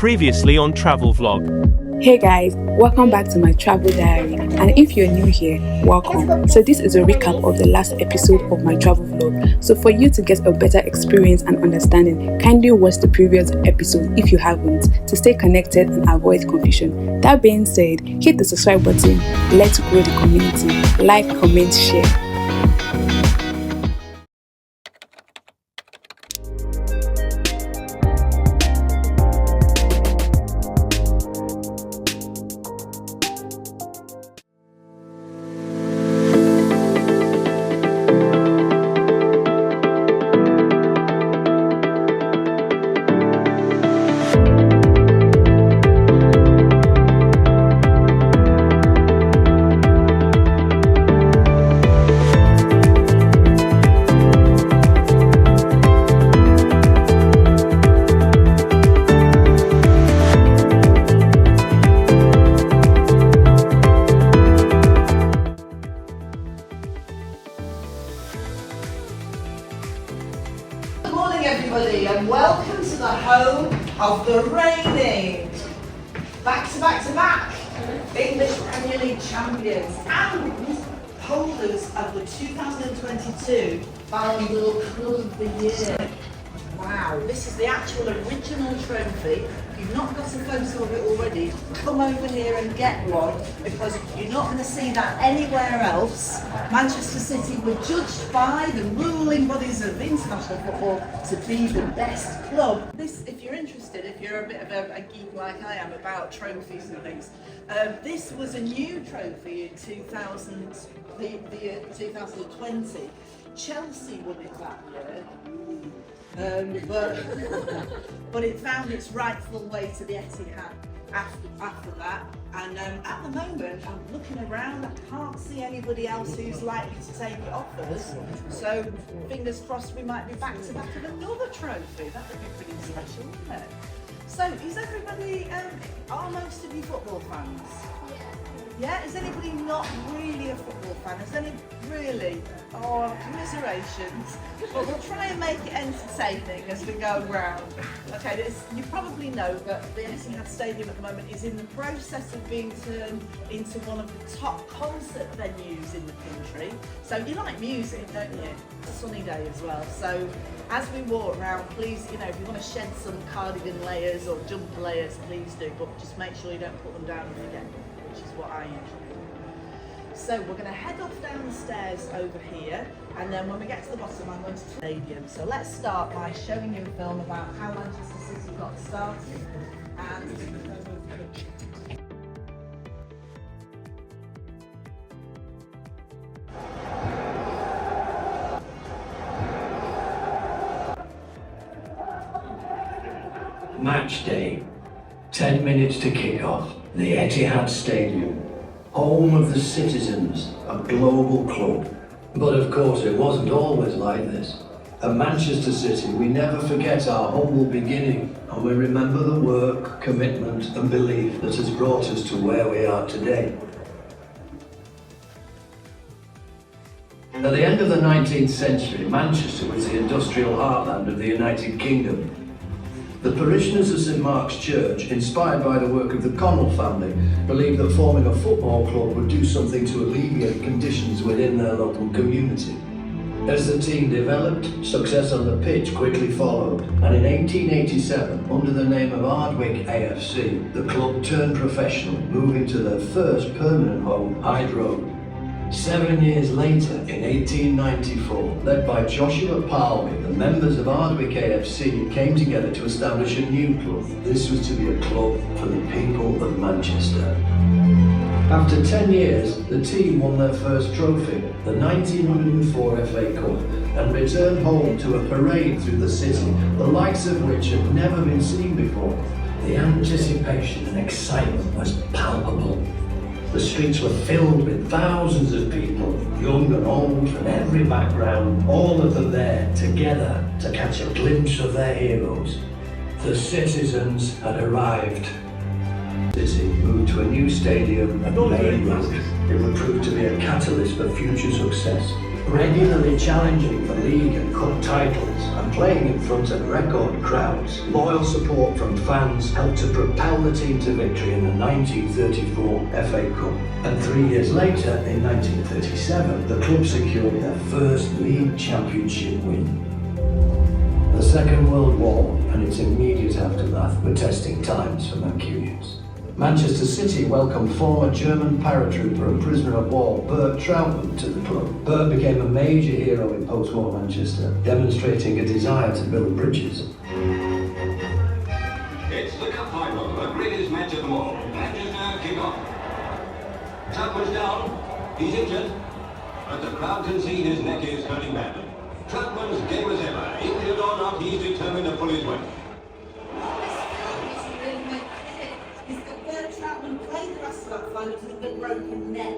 Previously on Travel Vlog. Hey guys, welcome back to my travel diary, and if you're new here, welcome. So this is a recap of the last episode of my travel vlog. So for you to get a better experience and understanding, kindly watch the previous episode if you haven't, to stay connected and avoid confusion. That being said, hit the subscribe button. Let's grow the community. Like, comment, share. Everybody, and welcome to the home of the reigning back-to-back English Premier League champions and holders of the 2022 Ballon d'Or Club of the Year. Wow, this is the actual original trophy. If you've not got a photo of it already, come over here and get one, because you're not going to see that anywhere else. Manchester City were judged by the ruling bodies of international football to be the best club. This, if you're interested, if you're a bit of a geek like I am about trophies and things, this was a new trophy in 2020. Chelsea won it that year. But it found its rightful way to the Etihad after that, and at the moment I'm looking around, I can't see anybody else who's likely to take it off us, so fingers crossed we might be back to back with another trophy. That would be pretty special, wouldn't it? So is everybody, are most of you football fans? Yeah, is anybody not really a football fan? Is any really? Oh, commiserations. But we'll try and make it entertaining as we go round. Okay, you probably know that the Etihad Stadium at the moment is in the process of being turned into one of the top concert venues in the country. So you like music, don't you? It's a sunny day as well. So as we walk around, please, if you want to shed some cardigan layers or jumper layers, please do. But just make sure you don't put them down and forget them, which is what I usually do. So we're going to head off downstairs over here, and then when we get to the bottom I'm going to the stadium. So let's start by showing you a film about how Manchester City got started. Match day, 10 minutes to kick off. The Etihad Stadium, home of the citizens, a global club. But of course it wasn't always like this. At Manchester City we never forget our humble beginning, and we remember the work, commitment and belief that has brought us to where we are today. At the end of the 19th century, Manchester was the industrial heartland of the United Kingdom. The parishioners of St Mark's Church, inspired by the work of the Connell family, believed that forming a football club would do something to alleviate conditions within their local community. As the team developed, success on the pitch quickly followed, and in 1887, under the name of Ardwick AFC, the club turned professional, moving to their first permanent home, Hyde Road. 7 years later, in 1894, led by Joshua Palmy, the members of Ardwick AFC came together to establish a new club. This was to be a club for the people of Manchester. After 10 years, the team won their first trophy, the 1904 FA Cup, and returned home to a parade through the city, the likes of which had never been seen before. The anticipation and excitement was palpable. The streets were filled with thousands of people, young and old, from every background, all of them there together to catch a glimpse of their heroes. The citizens had arrived. The city moved to a new stadium at Main Road. It would prove to be a catalyst for future success. Regularly challenging for league and cup titles and playing in front of record crowds, loyal support from fans helped to propel the team to victory in the 1934 FA Cup. And 3 years later, in 1937, the club secured their first league championship win. The Second World War and its immediate aftermath were testing times for Mancunians. Manchester City welcomed former German paratrooper and prisoner of war Bert Trautmann to the club. Bert became a major hero in post-war Manchester, demonstrating a desire to build bridges. It's the cup final, the greatest match of them all. Manchester kick off. Trautmann's down. He's injured. But the crowd can see his neck is hurting badly. Trautmann's game as ever. Injured or not, he's determined to pull his weight. Trautmann played the rest of that final to the broken neck.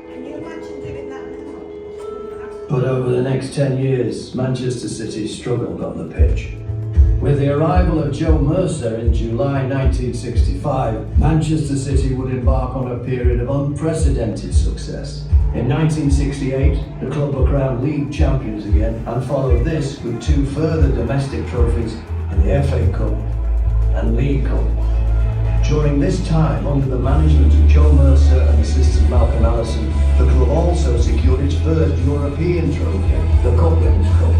Can you imagine doing that now? But over the next 10 years, Manchester City struggled on the pitch. With the arrival of Joe Mercer in July 1965, Manchester City would embark on a period of unprecedented success. In 1968, the club were crowned league champions again, and followed this with 2 further domestic trophies in the FA Cup and League Cup. During this time, under the management of Joe Mercer and assistant Malcolm Allison, the club also secured its first European trophy, the Cup Winners' Cup.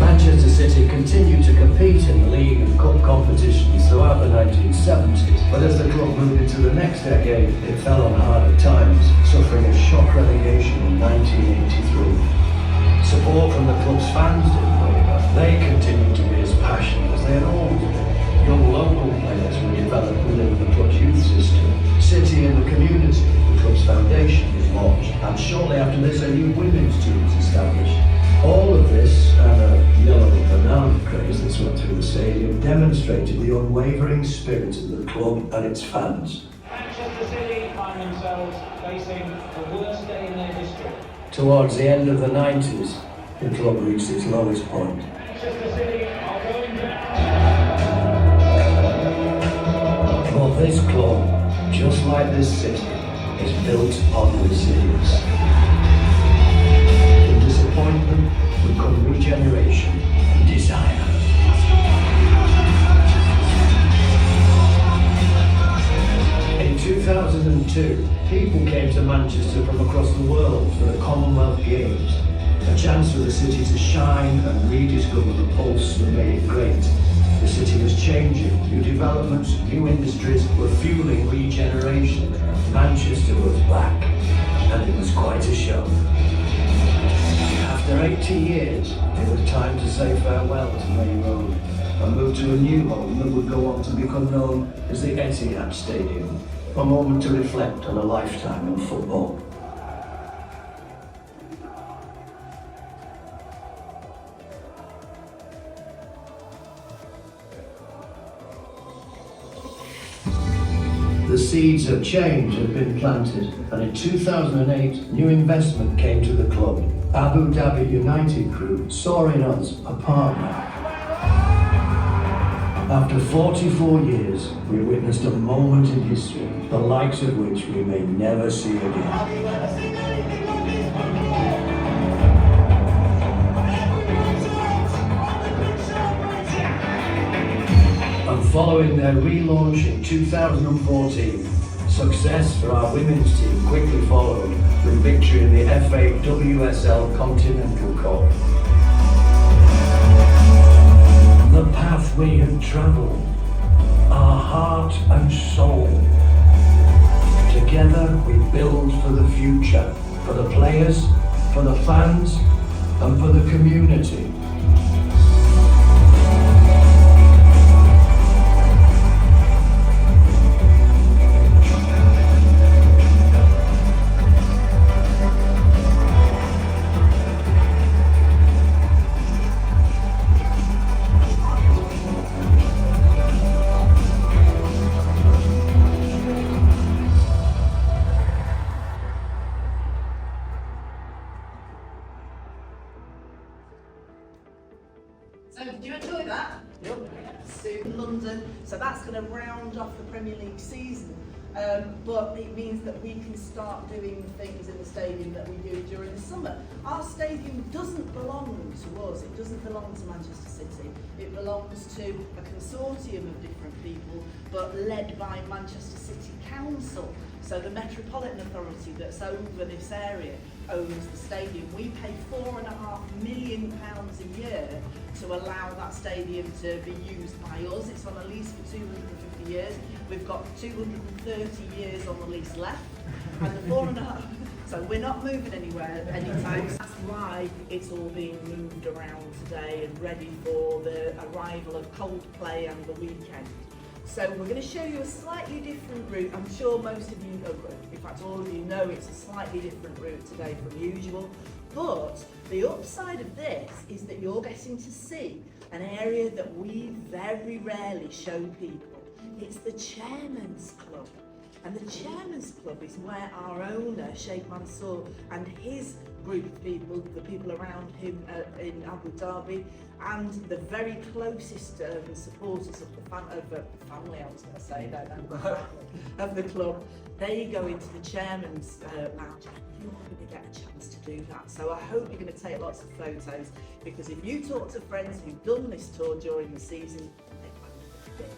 Manchester City continued to compete in the league and cup competitions throughout the 1970s, but as the club moved into the next decade, it fell on harder times, suffering a shock relegation in 1983. Support from the club's fans didn't waver. They continued to be as passionate as they had always been. Young local players were developed within the club's youth system. City in the community, the club's foundation, was launched, and shortly after this a new women's team was established. All of this, and a yellow banana craze that swept through the stadium, demonstrated the unwavering spirit of the club and its fans. Manchester City find themselves facing the worst day in their history. Towards the end of the 90s, the club reached its lowest point. Manchester City are going down. But this club, just like this city, is built on resilience. In disappointment would come regeneration and desire. In 2002, people came to Manchester from across the world for the Commonwealth Games, a chance for the city to shine and rediscover the pulse that made it great. The city was changing, new developments, new industries were fueling regeneration. Manchester was back, and it was quite a show. After 80 years, it was time to say farewell to Main Road and move to a new home that would go on to become known as the Etihad Stadium, a moment to reflect on a lifetime of football. The seeds of change had been planted, and in 2008, new investment came to the club. Abu Dhabi United Group saw in us a partner. After 44 years, we witnessed a moment in history, the likes of which we may never see again. And following their relaunch in 2014, success for our women's team quickly followed with victory in the FA WSL Continental Cup. The path we had travelled, our heart and soul. Together we build for the future, for the players, for the fans, and for the community. to round off the Premier League season. But it means that we can start doing things in the stadium that we do during the summer. Our stadium doesn't belong to us, it doesn't belong to Manchester City. It belongs to a consortium of different people, but led by Manchester City Council. So the Metropolitan Authority that's over this area owns the stadium. We pay £4.5 million a year to allow that stadium to be used by us. It's on a lease for 250 years. We've got 230 years on the lease left, and the 4.5. So we're not moving anywhere anytime. That's why it's all being moved around today and ready for the arrival of Coldplay and the weekend. So we're going to show you a slightly different route. I'm sure most of you know, in fact all of you know, it's a slightly different route today from usual. But the upside of this is that you're getting to see an area that we very rarely show people. It's the Chairman's Club. And the Chairman's Club is where our owner, Sheikh Mansour, and his group of people, the people around him in Abu Dhabi, and the very closest supporters of the family, I was going to say, of the club, they go into the Chairman's lounge. You're going to get a chance to do that. So I hope you're going to take lots of photos, because if you talk to friends who've done this tour during the season, they won't have it.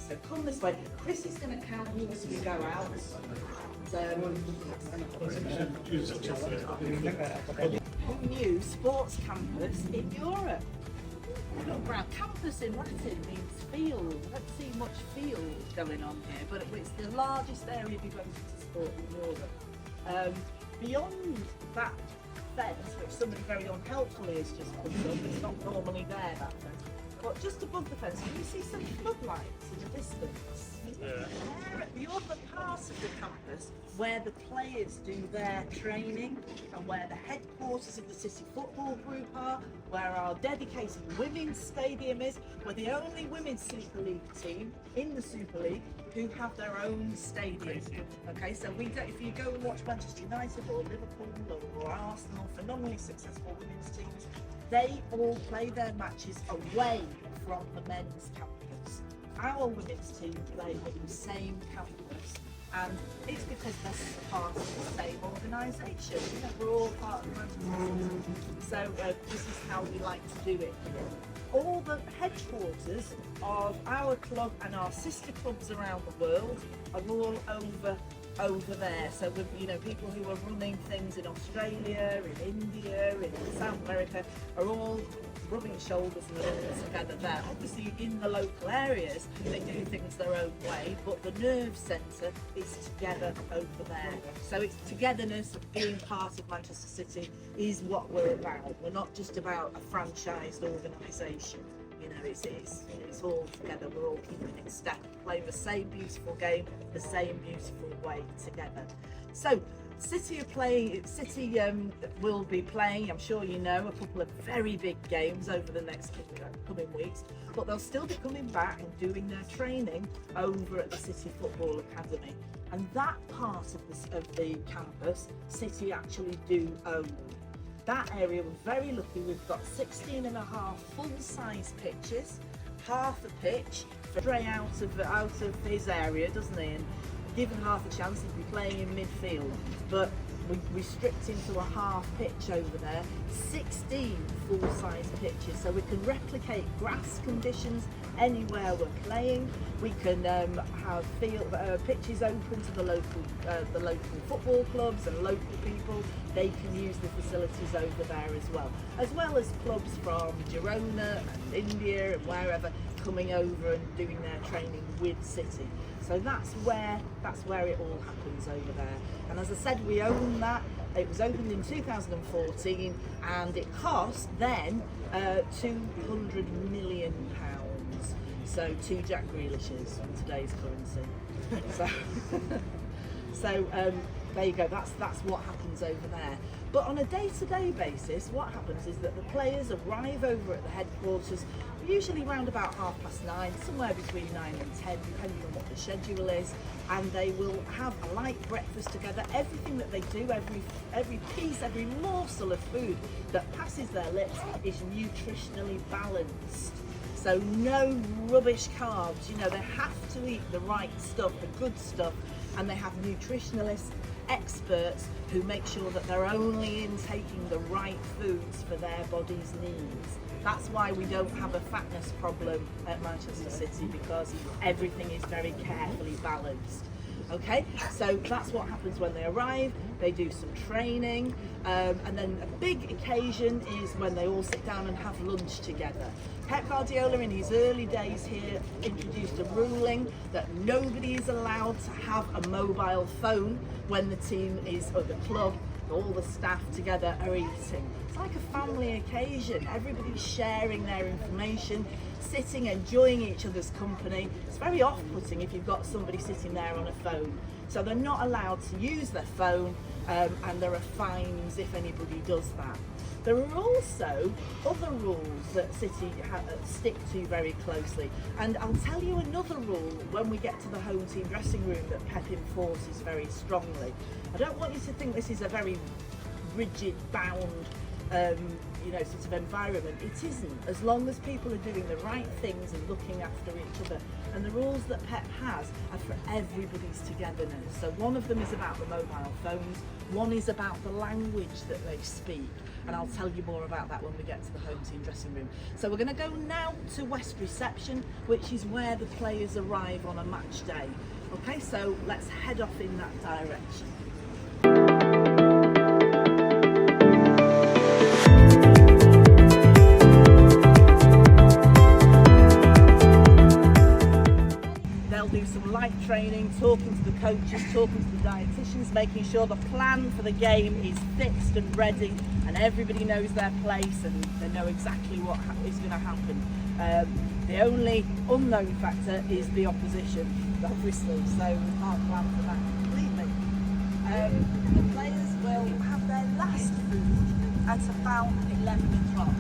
So come this way. Chris is going to count you as we go out. Who knew sports campus in Europe? Look around, campus in Latin means field. I don't see much field going on here, but it's the largest area devoted to sport in Europe. Beyond that fence, which somebody very unhelpfully has just put up, it's not normally there, that fence. But just above the fence, can you see some floodlights in the distance? Yeah. They're at the other part of the campus where the players do their training, and where the headquarters of the City Football Group are, where our dedicated women's stadium is. We're the only women's Super League team in the Super League who have their own stadium. Okay, so we don't, if you go and watch Manchester United or Liverpool or Arsenal, phenomenally successful women's teams, they all play their matches away from the men's campus. Our women's team play at the same campus, and it's because they're part of the same organisation. You know, we're all part of the Manchester City. So this is how we like to do it here. All the headquarters of our club and our sister clubs around the world are all over there. So with, you know, people who are running things in Australia, in India, in South America are all rubbing shoulders and shoulders together there. Obviously in the local areas they do things their own way, but the nerve centre is together over there. So it's togetherness, being part of Manchester City is what we're about. We're not just about a franchised organisation. You know, it's all together. We're all keeping in step, playing the same beautiful game, the same beautiful way together. So City will be playing, I'm sure you know, a couple of very big games over the next coming weeks, but they'll still be coming back and doing their training over at the City Football Academy. And that part of the campus, City actually do own. That area, we're very lucky, we've got 16.5 full-size pitches, half a pitch for Dre out of his area, doesn't he? And given half a chance, he'd be playing in midfield. But we restrict him to a half pitch over there, 16 full-size pitches, so we can replicate grass conditions anywhere we're playing. We can have pitches open to the local football clubs and local people. They can use the facilities over there as well as clubs from Girona and India and wherever coming over and doing their training with City. So that's where it all happens over there. And as I said, we own that. It was opened in 2014 and it cost then £200 million. So 2 Jack Grealishes in today's currency. So there you go, that's what happens over there. But on a day-to-day basis, what happens is that the players arrive over at the headquarters, usually around about 9:30, somewhere between 9 and 10, depending on what the schedule is, and they will have a light breakfast together. Everything that they do, every piece, every morsel of food that passes their lips is nutritionally balanced. So no rubbish carbs, you know, they have to eat the right stuff, the good stuff, and they have nutritionalists, experts who make sure that they're only intaking the right foods for their body's needs. That's why we don't have a fatness problem at Manchester City, because everything is very carefully balanced. Okay, so that's what happens when they arrive. They do some training, and then a big occasion is when they all sit down and have lunch together. Pep Guardiola, in his early days here, introduced a ruling that nobody is allowed to have a mobile phone when the team is, or the club, all the staff together are eating. It's like a family occasion. Everybody's sharing their information, sitting, enjoying each other's company. It's very off-putting if you've got somebody sitting there on a phone. So they're not allowed to use their phone, and there are fines if anybody does that. There are also other rules that City stick to very closely. And I'll tell you another rule when we get to the home team dressing room that Pep enforces very strongly. I don't want you to think this is a very rigid, bound, sort of environment. It isn't, as long as people are doing the right things and looking after each other. And the rules that Pep has are for everybody's togetherness. So one of them is about the mobile phones, one is about the language that they speak, and I'll tell you more about that when we get to the home team dressing room. So we're going to go now to West Reception, which is where the players arrive on a match day. Okay, so let's head off in that direction. Do some light training, talking to the coaches, talking to the dietitians, making sure the plan for the game is fixed and ready, and everybody knows their place and they know exactly what is going to happen. The only unknown factor is the opposition, obviously, so we can't plan for that completely. The players will have their last food at about 11 o'clock.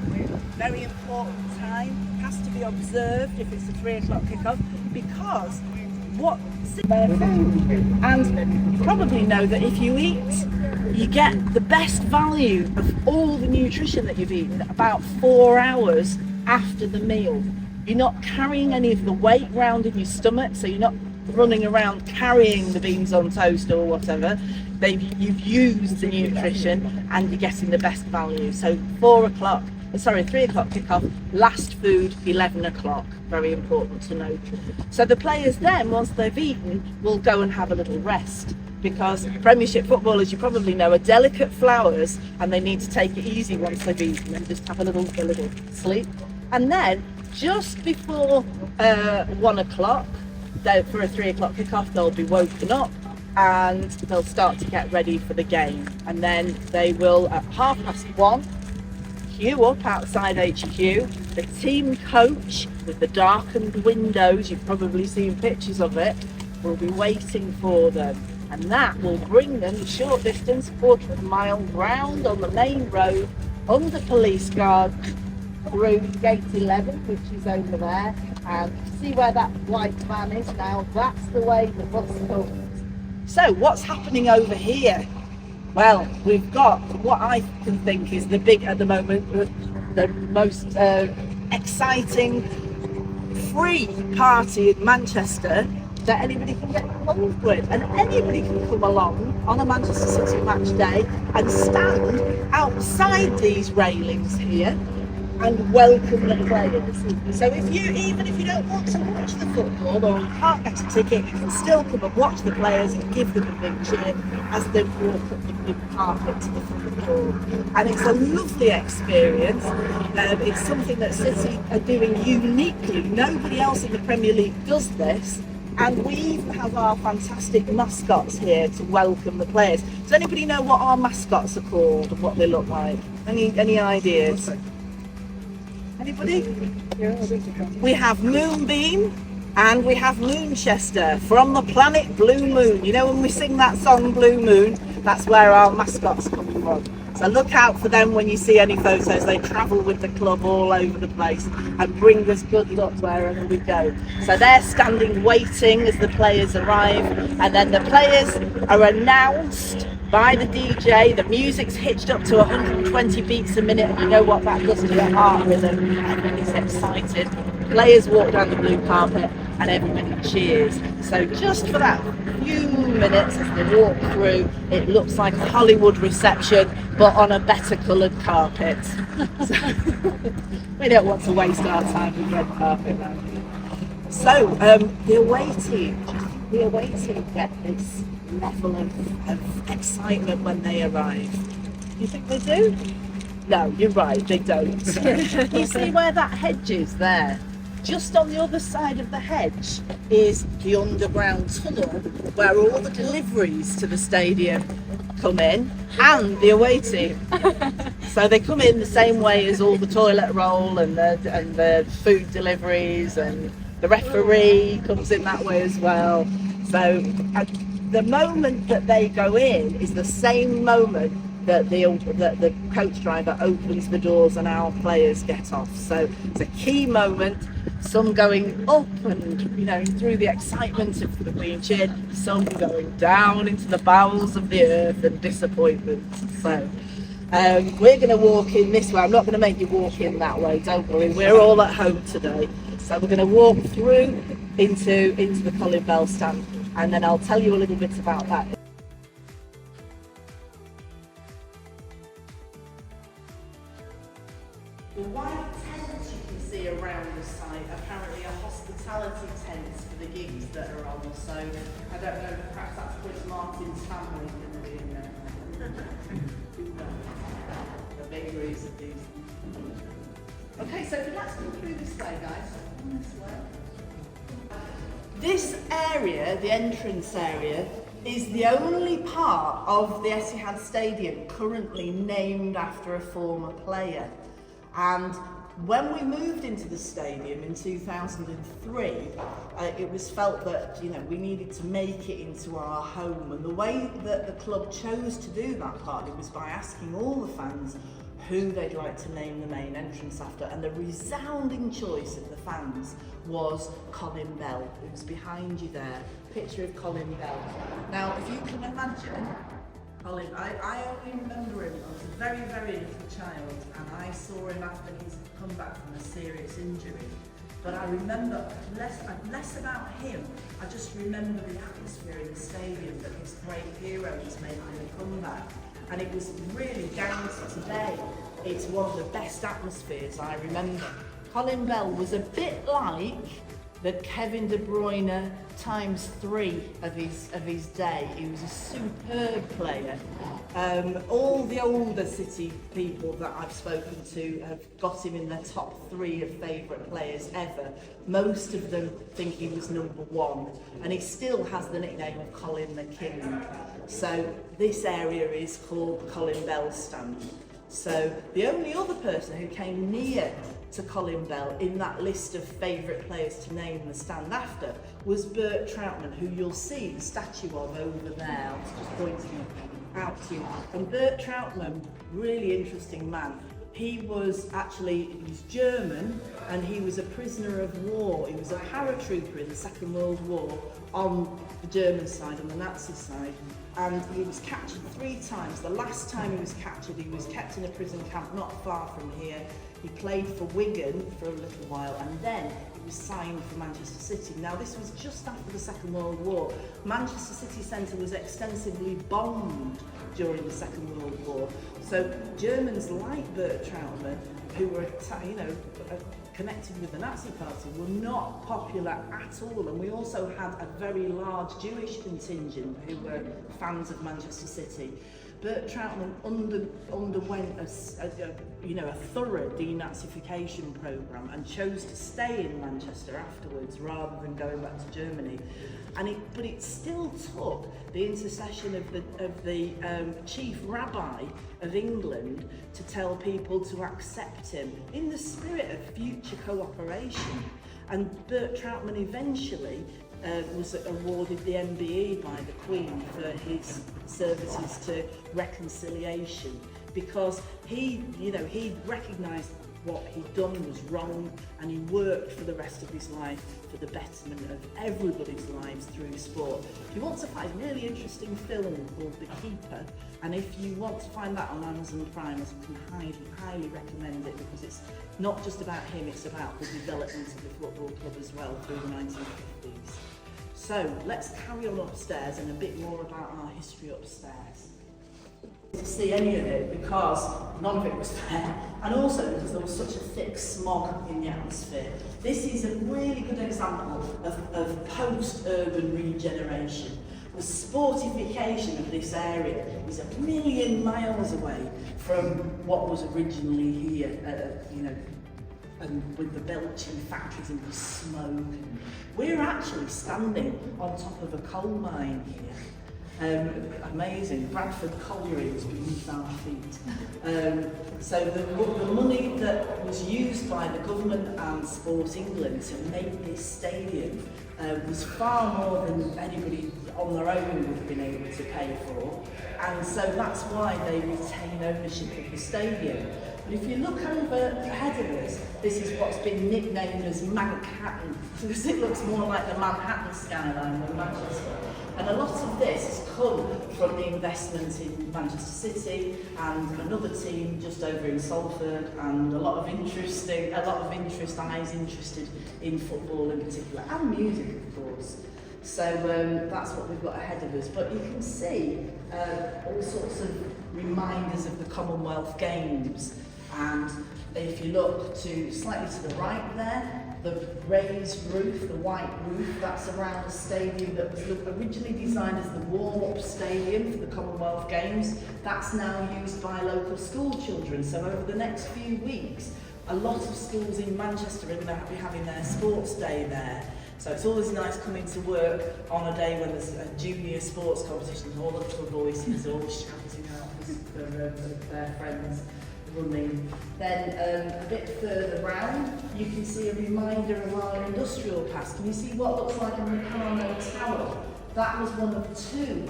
Very important time, has to be observed if it's a 3 o'clock kickoff, because and you probably know that if you eat, you get the best value of all the nutrition that you've eaten about 4 hours after the meal. You're not carrying any of the weight round in your stomach, so you're not running around carrying the beans on toast or whatever. You've used the nutrition and you're getting the best value. So 3 o'clock kickoff, last food 11 o'clock. Very important to note. So the players then, once they've eaten, will go and have a little rest, because Premiership footballers, you probably know, are delicate flowers and they need to take it easy once they've eaten and just have a little sleep. And then just before 1 o'clock, for a 3 o'clock kickoff, they'll be woken up and they'll start to get ready for the game. And then they will, at 1:30, queue up outside HQ. The team coach with the darkened windows, you've probably seen pictures of it, will be waiting for them, and that will bring them a short distance, 1/4 of a mile, round on the main road, under police guard, through gate 11, which is over there, and see where that white van is now. That's the way the bus comes. So what's happening over here? Well, we've got what I can think is at the moment, the most exciting free party in Manchester that anybody can get involved with, and anybody can come along on a Manchester City match day and stand outside these railings here and welcome the players. So even if you don't want to watch the football or you can't get a ticket, you can still come and watch the players and give them a big cheer as they walk up the blue carpet to the football. And it's a lovely experience. It's something that City are doing uniquely. Nobody else in the Premier League does this. And we even have our fantastic mascots here to welcome the players. Does anybody know what our mascots are called and what they look like? Any ideas? Anybody? We have Moonbeam and we have Moonchester from the planet Blue Moon. You know when we sing that song Blue Moon, that's where our mascots come from. So look out for them when you see any photos. They travel with the club all over the place and bring us good luck wherever we go. So they're standing waiting as the players arrive, and then the players are announced by the DJ. The music's hitched up to 120 beats a minute, and you know what that does to your heart rhythm. Everybody's excited. players walk down the blue carpet and everybody cheers. So just for that few minutes as they walk through, it looks like a Hollywood reception, but on a better coloured carpet. So, we don't want to waste our time with red carpet around here. So the away team get this level of excitement when they arrive. You think they do? No, you're right, they don't. You see where that hedge is there? Just on the other side of the hedge is the underground tunnel where all the deliveries to the stadium come in, and the away team. So they come in the same way as all the toilet roll and the food deliveries, and the referee comes in that way as well. So the moment that they go in is the same moment that the coach driver opens the doors and our players get off. So it's a key moment. Some going up and through the excitement of the being cheered, some going down into the bowels of the earth and disappointment. So we're going to walk in this way. I'm not going to make you walk in that way, don't worry, we're all at home today. So we're going to walk through into the Colin Bell stand, and then I'll tell you a little bit about that. The white tents you can see around the site apparently are hospitality tents for the gigs that are on. So I don't know, perhaps that's Chris Martin's family going to be in there. The vagaries of these. Okay, so let's go through this way, guys. This way. This area, the entrance area, is the only part of the Etihad Stadium currently named after a former player. And when we moved into the stadium in 2003, it was felt that we needed to make it into our home, and the way that the club chose to do that partly was by asking all the fans who they'd like to name the main entrance after, and the resounding choice of the fans was Colin Bell, who's behind you there, picture of Colin Bell. Now, if you can imagine, Colin, I only remember him, I was a very, very little child, and I saw him after he's come back from a serious injury. But I remember less about him, I just remember the atmosphere in the stadium, that this great hero was making a comeback. And it was really down to today, it's one of the best atmospheres I remember. Colin Bell was a bit like the Kevin De Bruyne times 3 of his day. He was a superb player. All the older City people that I've spoken to have got him in their top 3 of favourite players ever. Most of them think he was number 1, and he still has the nickname of Colin the King. So this area is called Colin Bell Stand. So the only other person who came near to Colin Bell in that list of favourite players to name the stand after was Bert Troutman, who you'll see the statue of over there. I was just pointing out to you. And Bert Troutman, really interesting man. He was German, and he was a prisoner of war. He was a paratrooper in the Second World War on the German side, on the Nazi side. And he was captured 3 times. The last time he was captured, he was kept in a prison camp not far from here. He played for Wigan for a little while, and then he was signed for Manchester City. Now, this was just after the Second World War. Manchester City Centre was extensively bombed during the Second World War. So Germans like Bert Troutman, who were connected with the Nazi Party, were not popular at all. And we also had a very large Jewish contingent who were fans of Manchester City. Bert Troutman underwent a thorough denazification programme and chose to stay in Manchester afterwards rather than going back to Germany. But it still took the intercession of the chief rabbi of England to tell people to accept him in the spirit of future cooperation. And Bert Troutman eventually was awarded the MBE by the Queen for his services to reconciliation, because he recognised what he'd done was wrong, and he worked for the rest of his life for the betterment of everybody's lives through sport. If you want to find a really interesting film called The Keeper, and if you want to find that on Amazon Prime, I can highly recommend it, because it's not just about him, it's about the development of the football club as well through the 1950s. So let's carry on upstairs and a bit more about our history upstairs. To see any of it, because none of it was there, and also because there was such a thick smog in the atmosphere. This is a really good example of post-urban regeneration. The sportification of this area is 1,000,000 miles away from what was originally here, and with the belching factories and the smoke. We're actually standing on top of a coal mine here. Amazing. Bradford Colliery is beneath our feet. So the money that was used by the government and Sport England to make this stadium was far more than anybody on their own would have been able to pay for, and so that's why they retain ownership of the stadium. But if you look over ahead of us, this is what's been nicknamed as Manhattan, because it looks more like the Manhattan skyline than Manchester. And a lot of this has come from the investment in Manchester City and another team just over in Salford, and a lot of eyes interested in football in particular, and music of course. So that's what we've got ahead of us. But you can see all sorts of reminders of the Commonwealth Games. And if you look slightly to the right there, the raised roof, the white roof, that's around a stadium that was originally designed as the warm-up stadium for the Commonwealth Games. That's now used by local school children. So over the next few weeks, a lot of schools in Manchester are going to be having their sports day there. So it's always nice coming to work on a day when there's a junior sports competition, all the little voices all shouting out for their friends running. Then a bit further round, you can see a reminder of our industrial past. Can you see what looks like a Meccano tower? That was one of two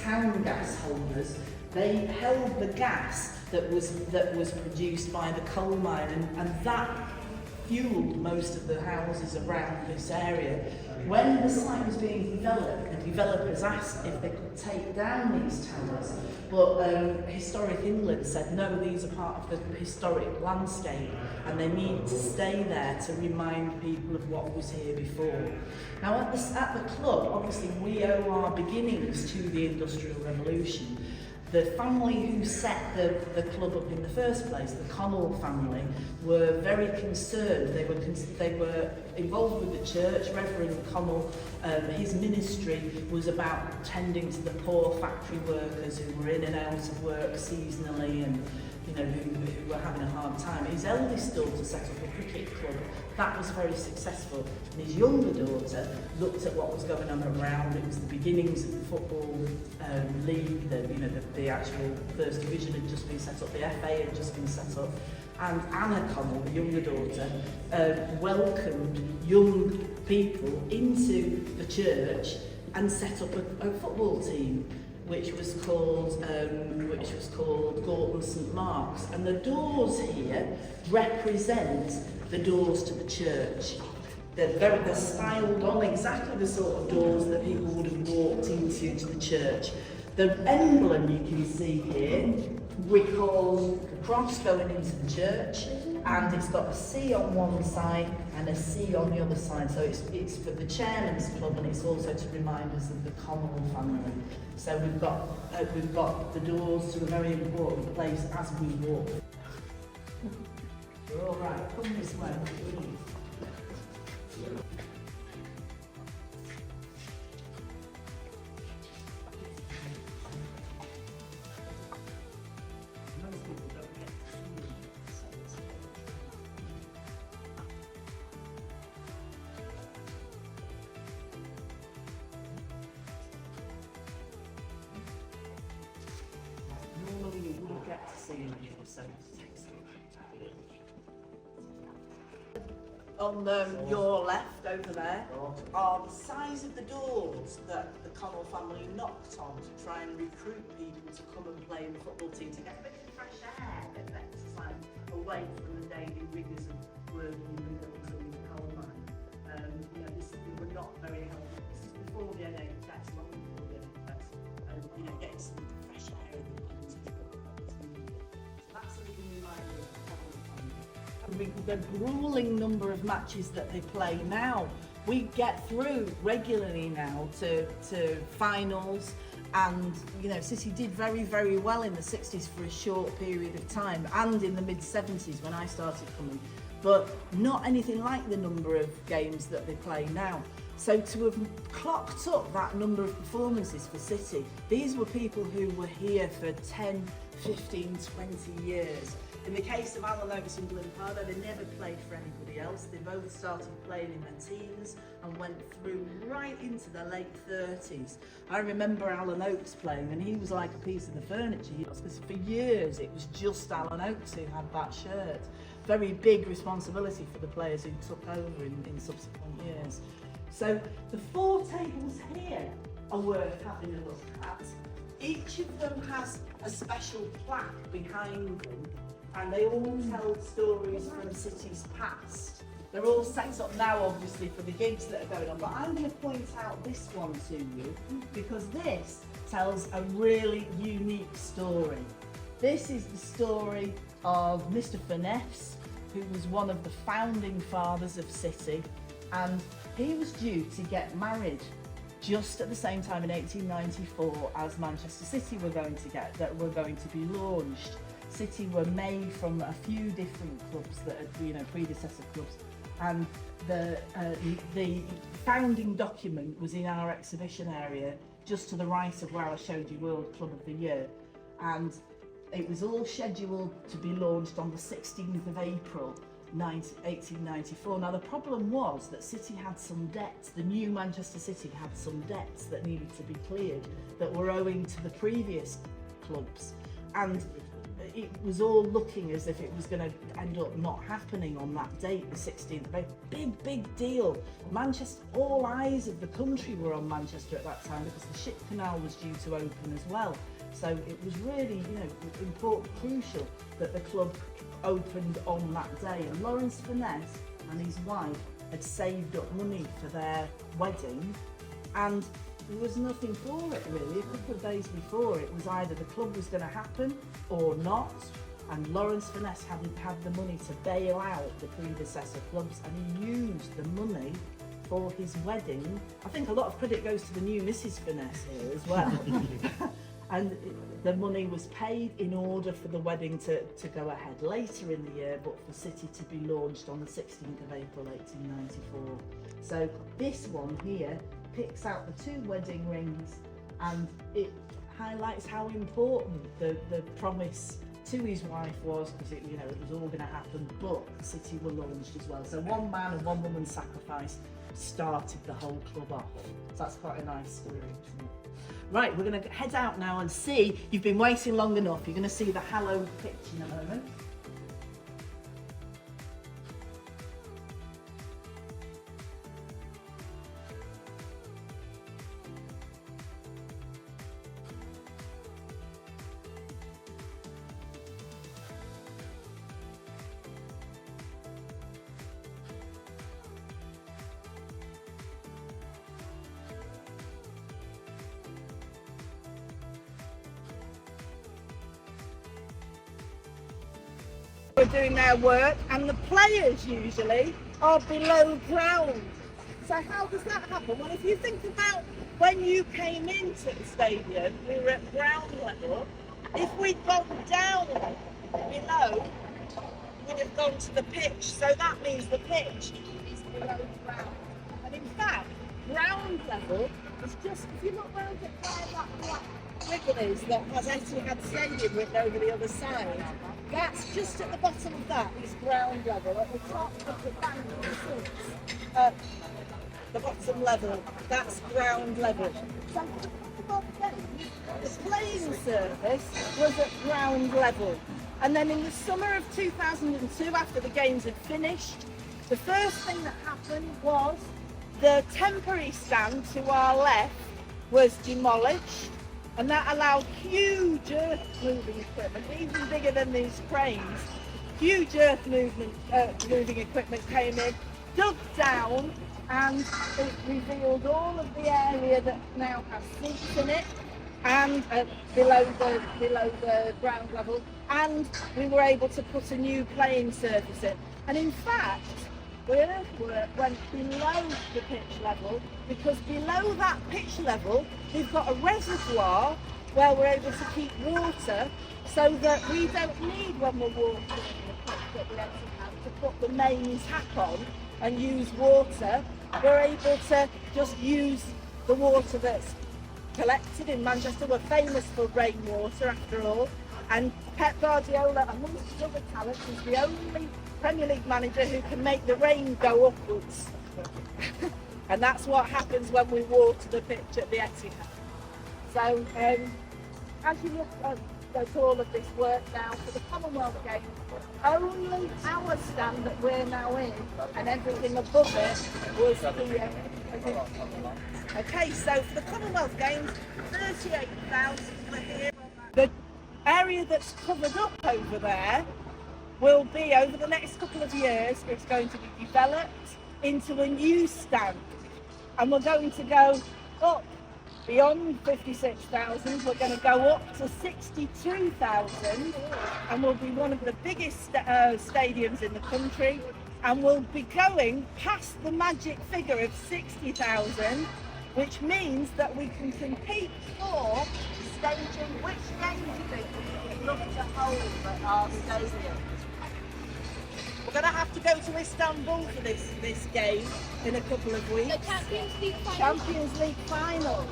town gas holders. They held the gas that was produced by the coal mine, and that fueled most of the houses around this area. When the site was being developed, the developers asked if they could take down these towers, but Historic England said no, these are part of the historic landscape and they need to stay there to remind people of what was here before. Now at the club, obviously we owe our beginnings to the Industrial Revolution. The family who set the club up in the first place, the Connell family, were very concerned. They were involved with the church. Reverend Connell, his ministry was about tending to the poor factory workers who were in and out of work seasonally, and who were having a hard time. His eldest daughter set up a cricket club. That was very successful. And his younger daughter looked at what was going on around. It was the beginnings of the football league. The actual first division had just been set up. The FA had just been set up. And Anna Connell, the younger daughter, welcomed young people into the church and set up a football team, which was called Gorton St Mark's, and the doors here represent the doors to the church. They're styled on exactly the sort of doors that people would have walked into to the church. The emblem you can see here recalls the cross going into the church, and it's got a C on one side and a C on the other side. So it's for the chairman's club, and it's also to remind us of the Connell family. So we've got the doors to a very important place as we walk. We're all right. Come this way, please. Normally you wouldn't get to see them here, so on your left over there are the size of the doors that the Connell family knocked on to try and recruit people to come and play in the football team to get a bit of fresh air, a bit of exercise away from the daily rigours of working in the mills or in the coal mine. You know, we were not very healthy. This is before the NHS, long before the NHS, and you know, getting some fresh air in the lungs is needed. So that's something we might do. The gruelling number of matches that they play now, we get through regularly now to finals. And you know, City did very, very well in the 60s for a short period of time, and in the mid-70s when I started coming, but not anything like the number of games that they play now. So to have clocked up that number of performances for City, these were people who were here for 10, 15, 20 years. In the case of Alan Oates and Glenpardo, they never played for anybody else. They both started playing in their teens and went through right into their late 30s. I remember Alan Oates playing, and he was like a piece of the furniture, because for years it was just Alan Oates who had that shirt. Very big responsibility for the players who took over in subsequent years. So the 4 tables here are worth having a look at. Each of them has a special plaque behind them, and they all tell stories from City's past. They're all set up now, obviously, for the gigs that are going on, but I'm going to point out this one to you because this tells a really unique story. This is the story of Mr. Finesse, who was one of the founding fathers of City, and he was due to get married just at the same time in 1894 as Manchester City were going to be launched. City were made from a few different clubs that had, you know, predecessor clubs, and the founding document was in our exhibition area just to the right of where I showed you World Club of the Year, and it was all scheduled to be launched on the 16th of April 1894. Now the problem was that City had some debts, the new Manchester City had some debts that needed to be cleared that were owing to the previous clubs, and it was all looking as if it was going to end up not happening on that date, the 16th of April. Big deal. Manchester, all eyes of the country were on Manchester at that time because the ship canal was due to open as well. So it was really, you know, important, crucial that the club opened on that day. And Lawrence Finesse and his wife had saved up money for their wedding, and there was nothing for it really. A couple of days before, it was either the club was going to happen or not, and Lawrence Finesse hadn't had the money to bail out the predecessor clubs, and he used the money for his wedding. I think a lot of credit goes to the new Mrs. Finesse here as well. And the money was paid in order for the wedding to go ahead later in the year, but for City to be launched on the 16th of April 1894. So this one here picks out the 2 wedding rings, and it highlights how important the promise to his wife was, because it was all going to happen, but City were launched as well. So 1 man and 1 woman sacrifice started the whole club off. So that's quite a nice story. Right, we're going to head out now and see. You've been waiting long enough. You're going to see the hallowed pitch in a moment. Are doing their work, and the players usually are below ground. So how does that happen? Well, if you think about when you came into the stadium, we were at ground level. If we'd gone down below, we'd have gone to the pitch. So that means the pitch is below ground. And in fact, ground level is just, if you look round at where that black ribbon is that has Etihad Stadium written over the other side, that's just at the bottom of that is ground level. At the top of the bank at the bottom level, that's ground level. So the playing surface was at ground level. And then in the summer of 2002, after the games had finished, the first thing that happened was the temporary stand to our left was demolished, and that allowed huge earth moving equipment, even bigger than these cranes, huge earth moving equipment came in, dug down, and it revealed all of the area that now has seats in it, and below the ground level, and we were able to put a new playing surface in. And in fact, the earthwork went below the pitch level, because below that pitch level we've got a reservoir where we're able to keep water, so that we don't need, when we're watering the pitch at the Etihad, to put the mains tap on and use water. We're able to just use the water that's collected in Manchester. We're famous for rainwater, after all, and Pep Guardiola, amongst other talents, is the only Premier League manager who can make the rain go upwards. And that's what happens when we water the pitch at the Etihad. So as you look at all of this work now for the Commonwealth Games, only our stand that we're now in and everything above it was here. Okay, so for the Commonwealth Games, 38,000 were here. The area that's covered up over there will be, over the next couple of years, it's going to be developed into a new stand, and we're going to go up beyond 56,000. We're going to go up to 62,000, and we'll be one of the biggest stadiums in the country, and we'll be going past the magic figure of 60,000, which means that we can compete for staging. Which game do you think we would love to hold at our stadium? We're going to have to go to Istanbul for this game in a couple of weeks. The Champions League final. Champions League final.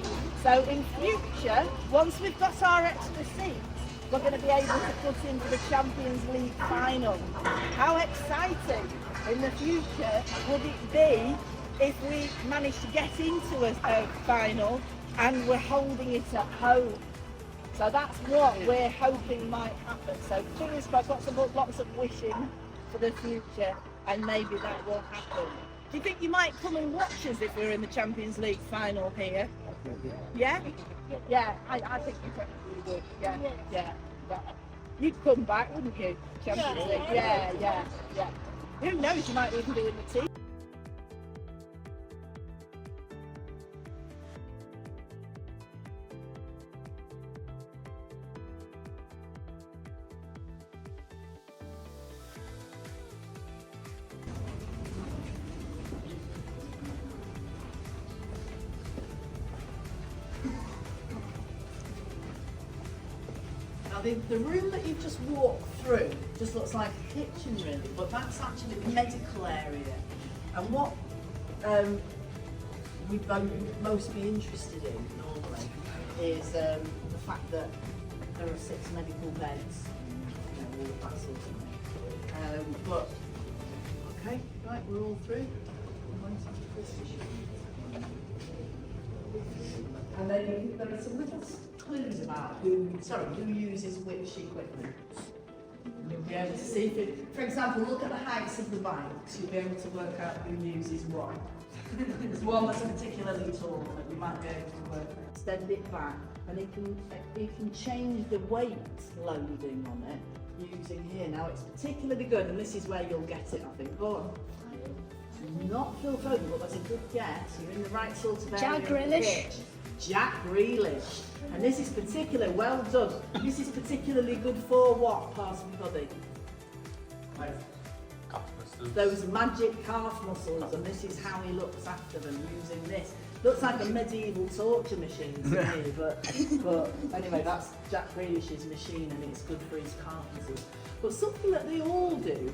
So in future, once we've got our extra seats, we're going to be able to put into the Champions League final. How exciting in the future would it be if we managed to get into a final and we're holding it at home? So that's what we're hoping might happen. So fingers crossed, lots of wishing for the future, and maybe that will happen. Do you think you might come and watch us if we're in the Champions League final here? Yeah? Yeah, I think you probably would. Yeah. You'd come back, wouldn't you? Champions League. Yeah. Who knows, you might even be in the team. Now the room that you've just walked through just looks like a kitchen really, but that's actually the medical area. And what we'd most be interested in normally is the fact that there are 6 medical beds, all of that sort of thing. But okay, right, we're all through. And then there are some little clues about who uses which equipment. You'll be able to see if it, for example, look at the heights of the bikes, you'll be able to work out who uses what. There's one that's particularly tall that we might be able to work. Extend it back, and it can change the weight loading on it using here. Now it's particularly good, and this is where you'll get it, I think. Go on. Not Phil Foden, but that's a good guess. You're in the right sort of area. Jack Grealish. Jack Grealish. And this is well done. This is particularly good for what part of the body? Those magic calf muscles, and this is how he looks after them using this. Looks like a medieval torture machine to me, but anyway, that's Jack Grealish's machine, and it's good for his calf muscles. But something that they all do,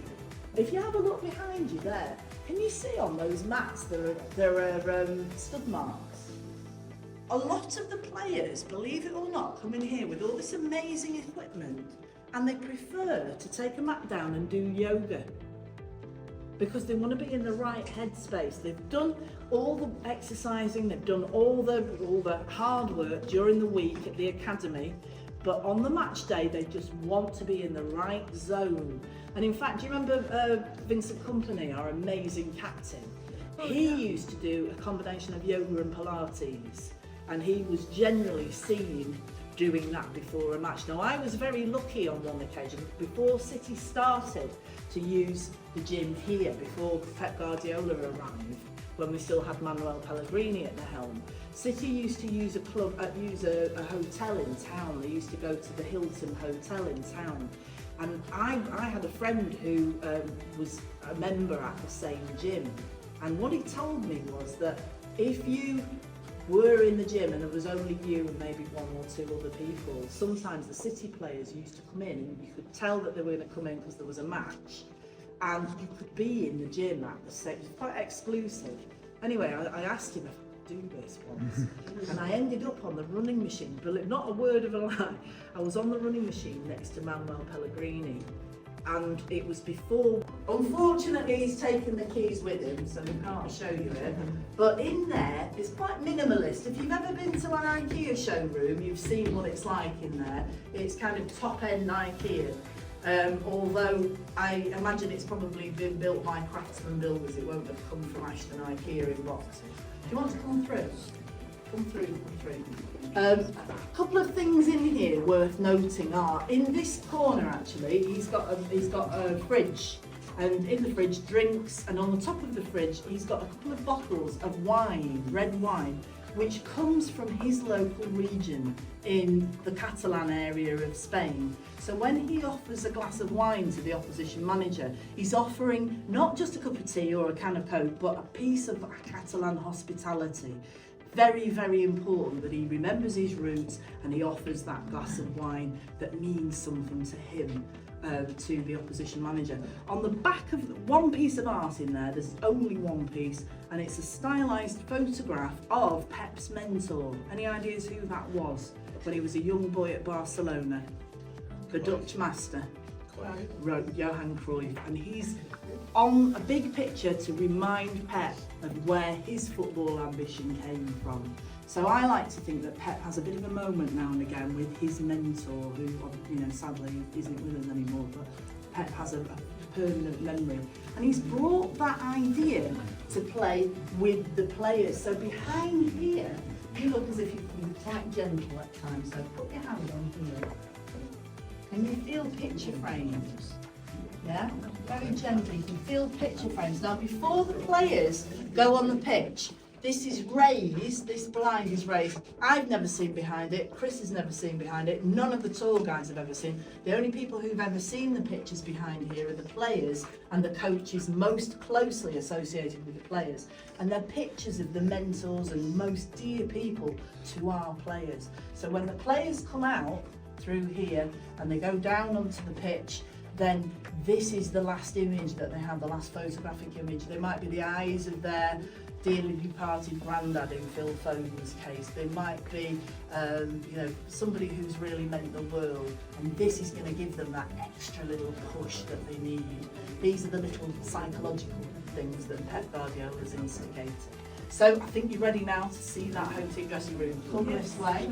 if you have a look behind you there, can you see on those mats there are stud marks? A lot of the players, believe it or not, come in here with all this amazing equipment, and they prefer to take a mat down and do yoga because they want to be in the right headspace. They've done all the exercising, they've done all the hard work during the week at the academy, but on the match day they just want to be in the right zone. And in fact, do you remember Vincent Kompany, our amazing captain? He used to do a combination of yoga and Pilates, and he was generally seen doing that before a match. Now, I was very lucky on one occasion, before City started to use the gym here, before Pep Guardiola arrived, when we still had Manuel Pellegrini at the helm. City used to use a hotel in town. They used to go to the Hilton Hotel in town. And I had a friend who was a member at the same gym. And what he told me was that if you were in the gym and there was only you and maybe one or two other people, sometimes the City players used to come in and you could tell that they were going to come in because there was a match, and you could be in the gym at the same. It was quite exclusive. Anyway, I asked him if I could do this once, and I ended up on the running machine. Not a word of a lie. I was on the running machine next to Manuel Pellegrini, and it was before. Unfortunately, he's taken the keys with him, so we can't show you it. But in there, it's quite minimalist. If you've ever been to an IKEA showroom, you've seen what it's like in there. It's kind of top-end IKEA. Although I imagine it's probably been built by craftsman builders, it won't have come from Ashton IKEA in boxes. Do you want to come through? Come through. A couple of things in here worth noting are, in this corner actually, he's got a fridge, and in the fridge drinks, and on the top of the fridge he's got a couple of bottles of wine, red wine, which comes from his local region in the Catalan area of Spain. So when he offers a glass of wine to the opposition manager, he's offering not just a cup of tea or a can of Coke, but a piece of Catalan hospitality. Very, very important that he remembers his roots and he offers that glass of wine that means something to him, to the opposition manager. On the back of one piece of art in there, there's only one piece, and it's a stylised photograph of Pep's mentor. Any ideas who that was when he was a young boy at Barcelona? The Dutch master, Johan Cruyff, and he's on a big picture to remind Pep of where his football ambition came from. So I like to think that Pep has a bit of a moment now and again with his mentor, who, sadly isn't with us anymore, but Pep has a permanent memory. And he's brought that idea to play with the players. So behind here, you look as if you're quite gentle at times, so put your hand on here. Can you feel picture frames? Yeah, very gently, you can feel picture frames. Now before the players go on the pitch, this is raised, this blind is raised. I've never seen behind it, Chris has never seen behind it, none of the tour guides have ever seen. The only people who've ever seen the pictures behind here are the players and the coaches most closely associated with the players. And they're pictures of the mentors and most dear people to our players. So when the players come out through here and they go down onto the pitch, then this is the last image that they have, the last photographic image. They might be the eyes of their dearly departed granddad in Phil Foden's case. They might be, somebody who's really meant the world, and this is going to give them that extra little push that they need. These are the little psychological things that Pep Guardiola has instigated. So I think you're ready now to see that home team dressing room. Come this way.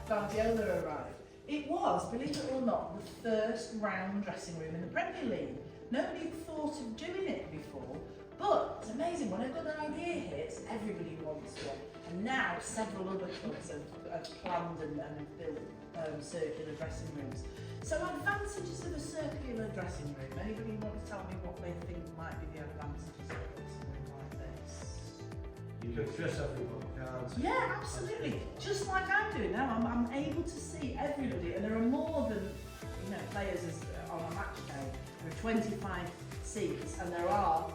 Guardiola arrived. It was, believe it or not, the first round dressing room in the Premier League. Nobody thought of doing it before, But it's amazing, when a good idea hits, everybody wants one. And now several other clubs have planned and built circular dressing rooms. So advantages of a circular dressing room. Anybody want to tell me what they think might be the advantages of a dressing room like this? You can dress everybody, can't you? Yeah, absolutely. Just like I'm doing now, I'm able to see everybody, and there are more than players on a match day. There are 25 seats, and there are,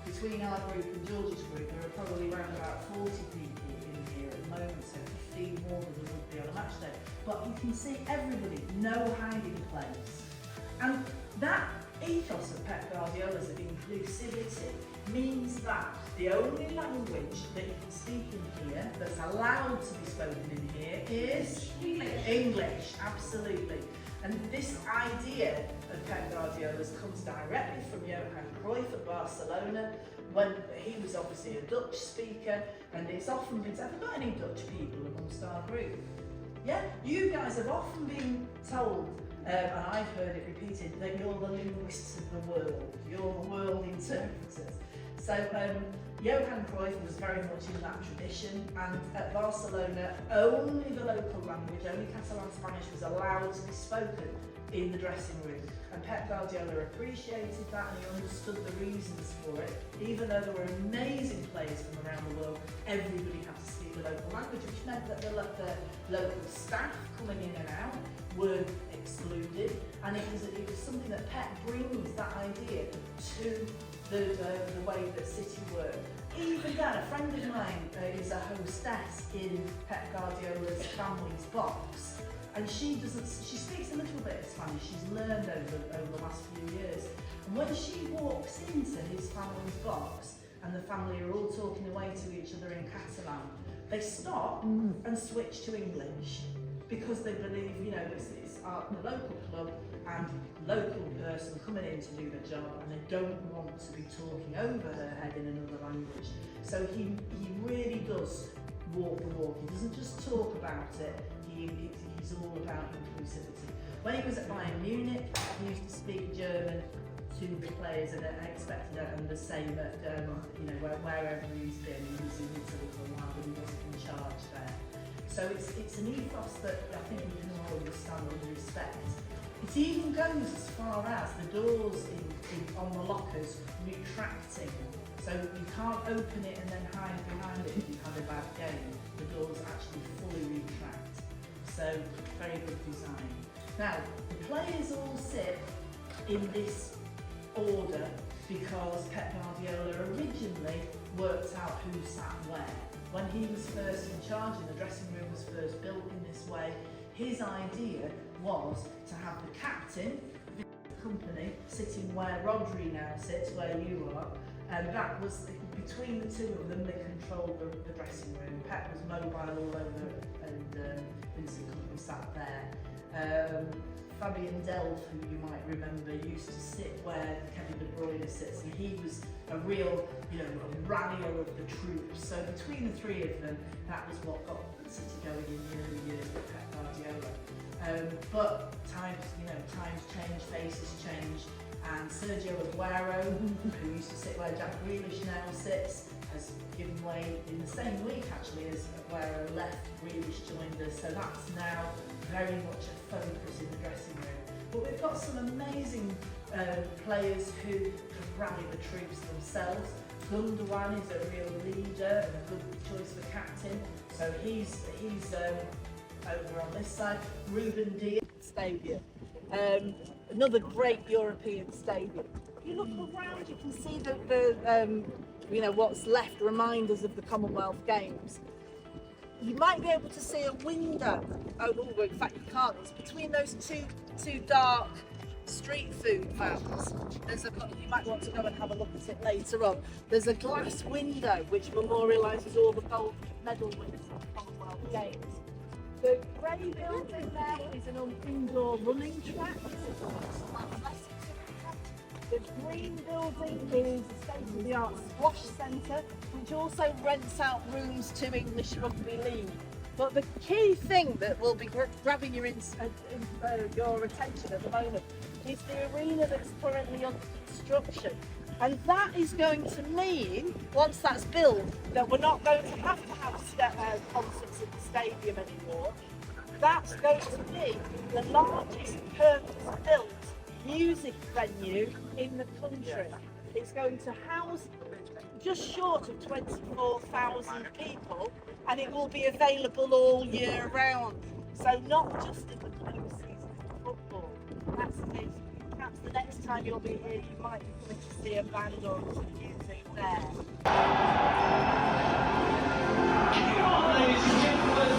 between our group and George's group, there are probably around about 40 people in here at the moment, so 15 more than there would be on a match day. But you can see everybody, no hiding place. And that ethos of Pep Guardiola's of inclusivity means that the only language that you can speak in here, that's allowed to be spoken in here, is English, absolutely. And this idea of Pep Guardiola's comes directly from Johan Cruyff at Barcelona, when he was obviously a Dutch speaker, and it's often been said, have we got any Dutch people amongst our group? Yeah, you guys have often been told, and I've heard it repeated, that you're the linguists of the world, you're the world interpreters. So Johan Cruyff was very much in that tradition, and at Barcelona, only the local language, only Catalan Spanish was allowed to be spoken in the dressing room. And Pep Guardiola appreciated that, and he understood the reasons for it. Even though there were amazing players from around the world, everybody had to speak the local language, which meant that the local staff coming in and out were excluded, and it was something that Pep brings that idea to the way that City work. Even Dan, a friend of mine, is a hostess in Pep Guardiola's family's box, and she speaks a little bit of Spanish. She's learned over the last few years, and when she walks into his family's box and the family are all talking away to each other in Catalan, they stop and switch to English, because they believe, it's the local club and local person coming in to do the job, and they don't want to be talking over her head in another language. So he really does walk the walk. He doesn't just talk about it, he's all about inclusivity. When he was at Bayern Munich, he used to speak German to the players, and I expected the same at wherever he's been. He was in Italy for a while, but he wasn't in charge there. So it's an ethos that I think we can all understand and respect. It even goes as far as the doors on the lockers retracting. So you can't open it and then hide behind it if you've had a bad game. The doors actually fully retract. So very good design. Now, the players all sit in this order because Pep Guardiola originally worked out who sat where. When he was first in charge and the dressing room was first built in this way, his idea was to have the captain of the company sitting where Rodri now sits, where you are, and that was between the two of them. They controlled the dressing room. Pep was mobile all over, and Vincent Kompany sat there. Fabian Delph, who you might remember, used to sit where Kevin De Bruyne sits, and he was a real, a rallier of the troops. So between the three of them, that was what got City going in the early years with Pep Guardiola. But times change, faces change, and Sergio Aguero, who used to sit where Jack Grealish now sits, has given way in the same week actually as Aguero left. Grealish joined us, so that's now very much a focus in the dressing room. But we've got some amazing players who can rally the troops themselves. Gundogan is a real leader and a good choice for captain, so he's over on this side. Ruben Dias Stadium, another great European stadium. If you look around, you can see the what's left, reminders of the Commonwealth Games. You might be able to see a window. Oh, in fact you can't. It's between those two dark street food vans. You might want to go and have a look at it later on. There's a glass window which memorialises all the gold medal winners of the Commonwealth Games. The grey building there is an indoor running track. The green building is a state-of-the-art squash centre, which also rents out rooms to English Rugby League. But the key thing that will be grabbing your attention at the moment is the arena that's currently under construction. And that is going to mean, once that's built, that we're not going to have concerts at the stadium anymore. That's going to be the largest purpose-built music venue in the country. It's going to house just short of 24,000 people, and it will be available all year round. So not just in the close season for football. That's the case. Perhaps the next time you'll be here, you might be coming to see a band or some music there. Come on, ladies and gentlemen.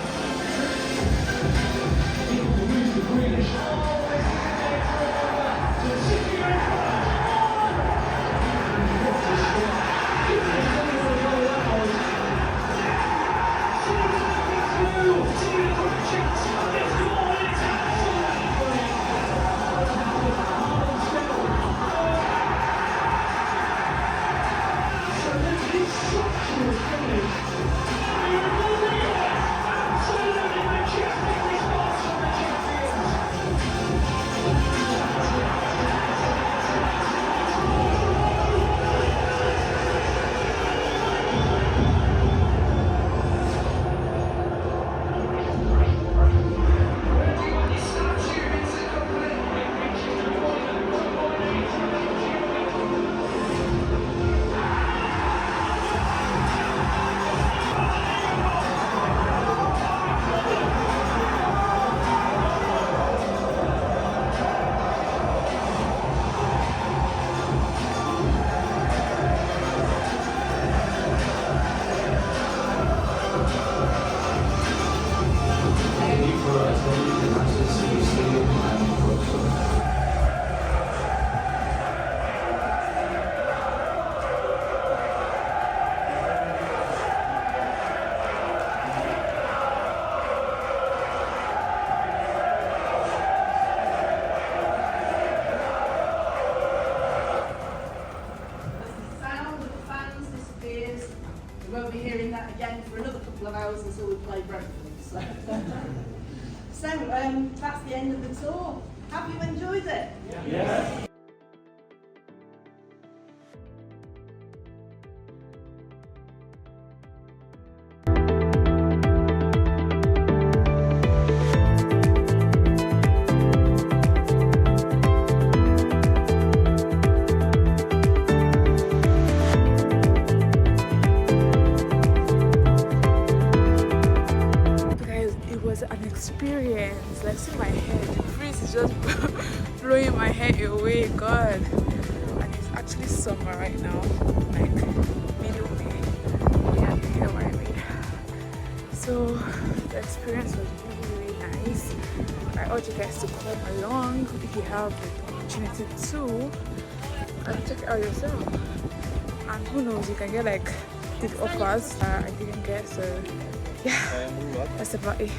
We won't be hearing that again for another couple of hours until we play Brentford. So, that's the end of the tour. Have you enjoyed it? Yeah. An experience. Like, see my hair, the breeze is just blowing my hair away. God, and it's actually summer right now, like middle May. Yeah, you get what I mean. So the experience was really nice. I urge you guys to come along if you have the opportunity to, and check it out yourself. And who knows, you can get like good offers that I didn't get. So yeah, that's about it.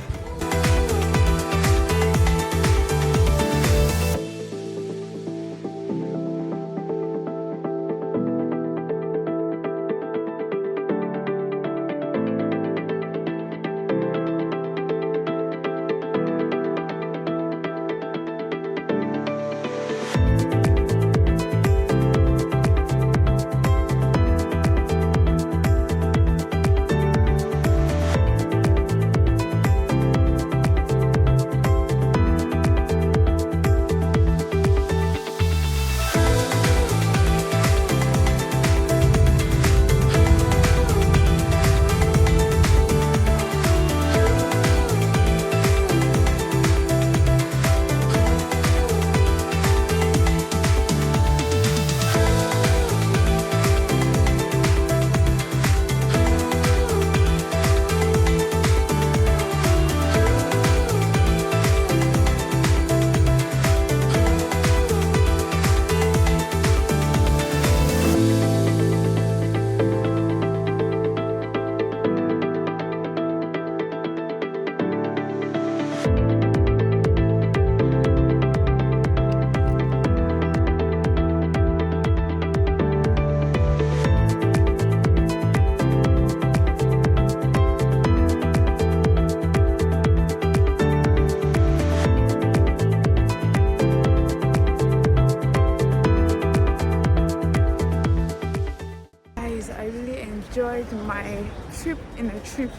my trip in a trip,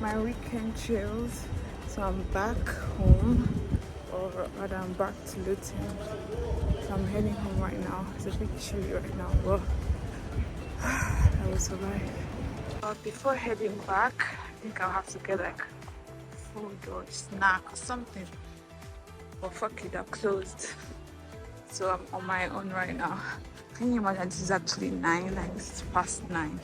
my weekend chills. So I'm back home, or rather I'm back to Luton. So I'm heading home right now. It's a bit chilly right now, but I will survive. But before heading back, I think I'll have to get like food or snack or something. But fuck it, they're closed. So I'm on my own right now. Can you imagine this is actually 9 and it's past 9?